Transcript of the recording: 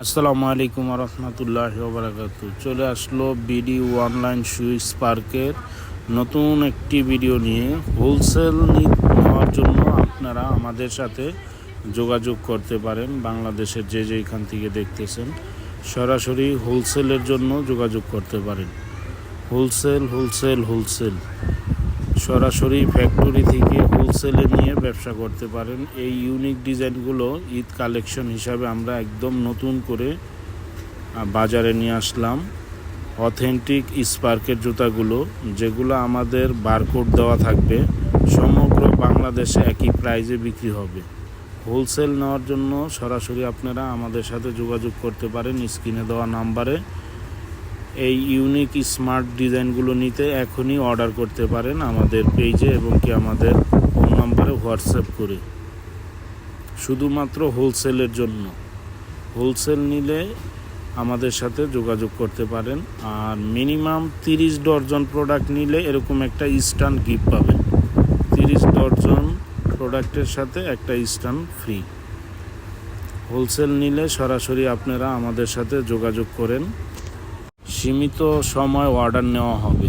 আসসালামু আলাইকুম রহমতুল্লাহ বারাকাতু। চলে আসলো বিডি অনলাইন শু স্পার্কের নতুন একটি ভিডিও নিয়ে। হোলসেল নেওয়ার জন্য আপনারা আমাদের সাথে যোগাযোগ করতে পারেন। বাংলাদেশের যে যেখান থেকে দেখতেছেন সরাসরি হোলসেলের জন্য যোগাযোগ করতে পারেন। হোলসেল সরাসরি ফ্যাক্টরি থেকে হোলসেলে নিয়ে ব্যবসা করতে পারেন। এই ইউনিক ডিজাইনগুলো ঈদ কালেকশন হিসাবে আমরা একদম নতুন করে বাজারে নিয়ে আসলাম। অথেন্টিক স্পার্কের জুতাগুলো, যেগুলো আমাদের বারকোড দেওয়া থাকবে, সমগ্র বাংলাদেশে একই প্রাইজে বিক্রি হবে। হোলসেল নেওয়ার জন্য সরাসরি আপনারা আমাদের সাথে যোগাযোগ করতে পারেন স্ক্রিনে দেওয়া নাম্বারে। এই ইউনিক স্মার্ট ডিজাইনগুলো নিতে এখনই অর্ডার করতে পারেন আমাদের পেজে এবং কি আমাদের ফোন নাম্বারে হোয়াটসঅ্যাপ করে। শুধুমাত্র হোলসেলের জন্য। হোলসেল নিলে আমাদের সাথে যোগাযোগ করতে পারেন। আর মিনিমাম 30 ডজন প্রোডাক্ট নিলে এরকম একটা স্ট্যান্ড গিফট পাবেন। 30 ডজন প্রোডাক্টের সাথে একটা স্ট্যান্ড ফ্রি। হোলসেল নিলে সরাসরি আপনারা আমাদের সাথে যোগাযোগ করেন। সীমিত সময় অর্ডার নেওয়া হবে।